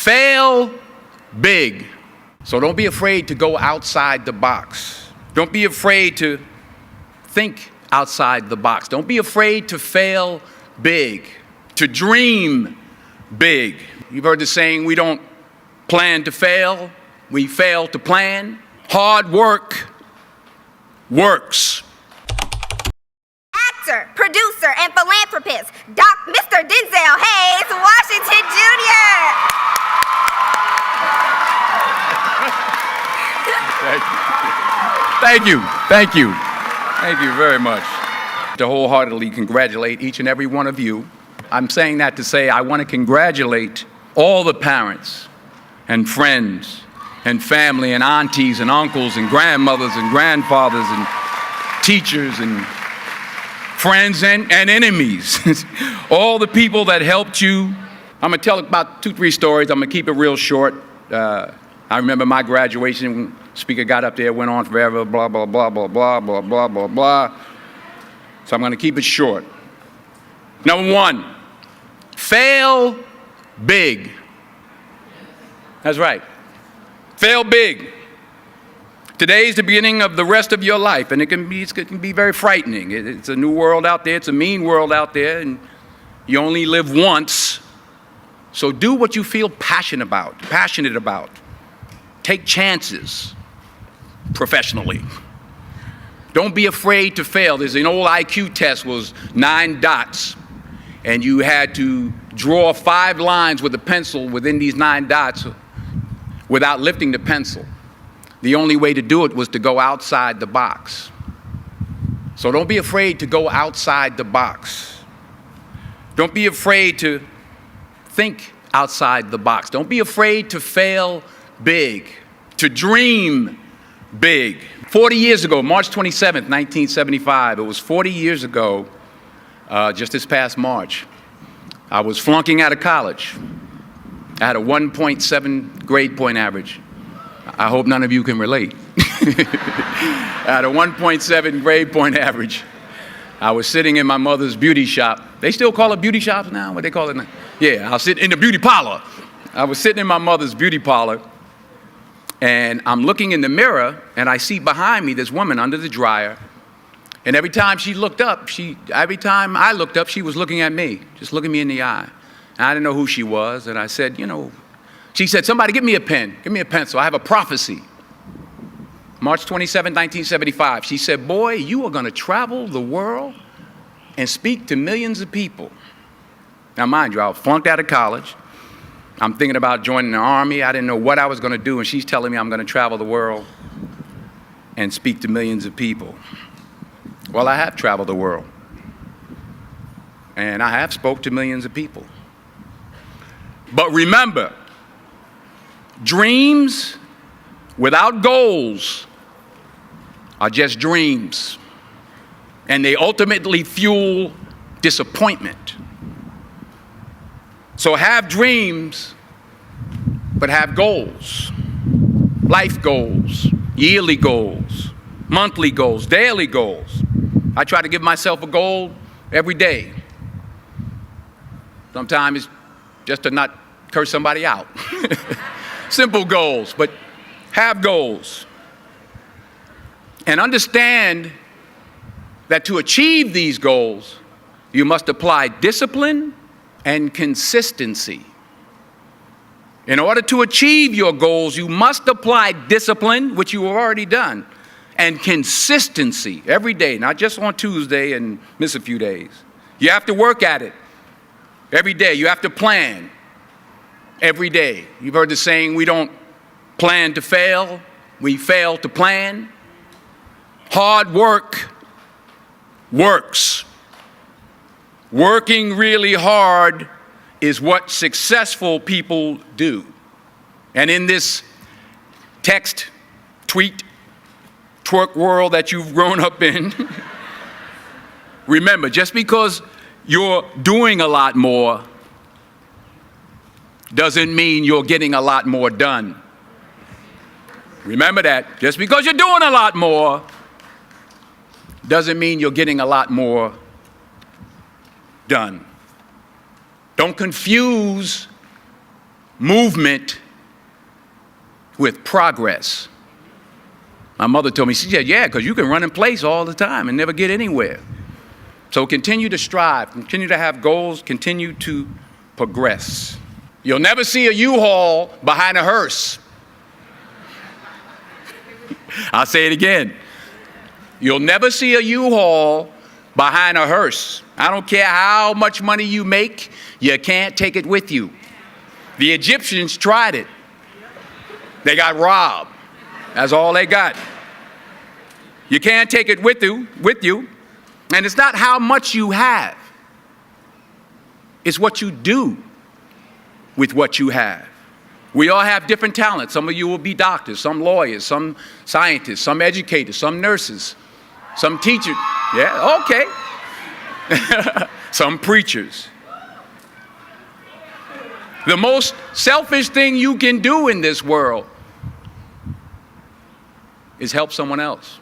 Fail big. So don't be afraid to go outside the box. Don't be afraid to think outside the box. Don't be afraid to fail big, to dream big. You've heard the saying, we don't plan to fail, we fail to plan. Hard work works. Actor, producer, and philanthropist, Mr. Denzel Hayes Washington Jr. Thank you. Thank you. Thank you very much. To wholeheartedly congratulate each and every one of you. I'm saying that to say I want to congratulate all the parents and friends and family and aunties and uncles and grandmothers and grandfathers and teachers and friends and enemies. All the people that helped you. I'm going to tell about 2-3 stories. I'm going to keep it real short. I remember my graduation, speaker got up there, went on forever, blah, blah, blah, blah, blah, blah, blah, blah, blah. So I'm going to keep it short. Number 1, fail big. That's right. Fail big. Today is the beginning of the rest of your life, and it can be very frightening. It's a new world out there. It's a mean world out there, and you only live once. So do what you feel passionate about. Take chances professionally. Don't be afraid to fail. There's an old IQ test, was 9 dots, and you had to draw 5 lines with a pencil within these 9 dots without lifting the pencil. The only way to do it was to go outside the box. So don't be afraid to go outside the box. Don't be afraid to think outside the box. Don't be afraid to fail big, to dream big. 40 years ago, March 27th, 1975, it was 40 years ago, just this past March, I was flunking out of college. I had a 1.7 grade point average. I hope none of you can relate. I had a 1.7 grade point average. I was sitting in my mother's beauty shop. They still call it beauty shops now? What they call it now? Yeah, I'll sit in the beauty parlor. I was sitting in my mother's beauty parlor, and I'm looking in the mirror, and I see behind me this woman under the dryer. And every time I looked up, she was looking at me, just looking me in the eye. And I didn't know who she was, and I said, she said, somebody give me a pen, give me a pencil, I have a prophecy. March 27, 1975, she said, boy, you are gonna travel the world and speak to millions of people. Now mind you, I was flunked out of college. I'm thinking about joining the army. I didn't know what I was gonna do, and she's telling me I'm gonna travel the world and speak to millions of people. Well, I have traveled the world, and I have spoke to millions of people. But remember, dreams without goals are just dreams, and they ultimately fuel disappointment. So have dreams, but have goals. Life goals, yearly goals, monthly goals, daily goals. I try to give myself a goal every day. Sometimes it's just to not curse somebody out. Simple goals, but have goals. And understand that to achieve these goals, you must apply discipline and consistency. In order to achieve your goals, you must apply discipline, which you have already done, and consistency every day, not just on Tuesday and miss a few days. You have to work at it every day. You have to plan every day. You've heard the saying, we don't plan to fail, we fail to plan. Hard work works. Working really hard is what successful people do. And in this text, tweet, twerk world that you've grown up in, remember, just because you're doing a lot more doesn't mean you're getting a lot more done. Remember that. Just because you're doing a lot more doesn't mean you're getting a lot more done. Don't confuse movement with progress. My mother told me, she said, yeah, because you can run in place all the time and never get anywhere. So continue to strive, continue to have goals, continue to progress. You'll never see a U-Haul behind a hearse. I'll say it again. You'll never see a U-Haul behind a hearse. I don't care how much money you make, you can't take it with you. The Egyptians tried it. They got robbed. That's all they got. You can't take it with you. And it's not how much you have. It's what you do with what you have. We all have different talents. Some of you will be doctors, some lawyers, some scientists, some educators, some nurses, some teachers. Yeah, okay. Some preachers. The most selfish thing you can do in this world is help someone else.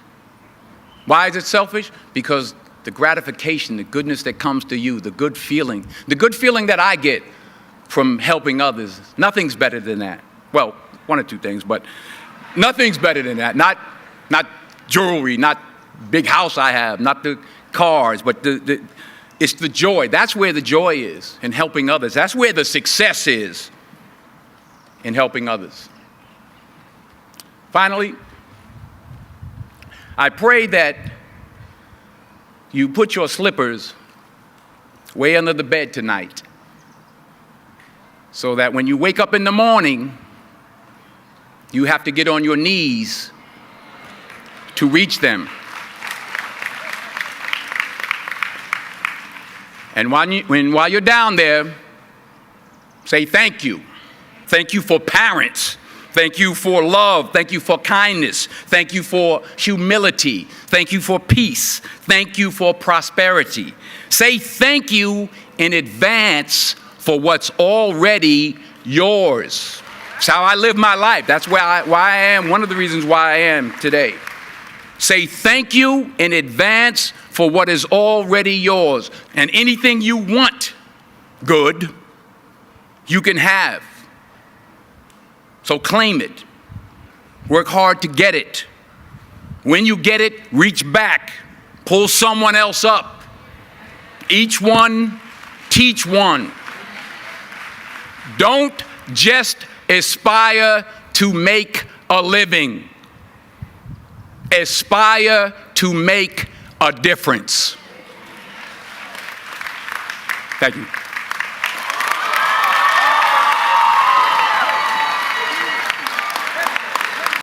Why is it selfish? Because the gratification, the goodness that comes to you, the good feeling that I get from helping others, nothing's better than that. Well, one or two things, but nothing's better than that. Not jewelry, not big house I have, not the cars, but it's the joy. That's where the joy is, in helping others. That's where the success is, in helping others. Finally, I pray that you put your slippers way under the bed tonight, so that when you wake up in the morning, you have to get on your knees to reach them. And while you're down there, say thank you. Thank you for parents. Thank you for love. Thank you for kindness. Thank you for humility. Thank you for peace. Thank you for prosperity. Say thank you in advance for what's already yours. That's how I live my life. That's why I am, one of the reasons why I am today. Say thank you in advance for what is already yours. And anything you want good, you can have. So claim it. Work hard to get it. When you get it, reach back. Pull someone else up. Each one, teach one. Don't just aspire to make a living. Aspire to make a difference. Thank you.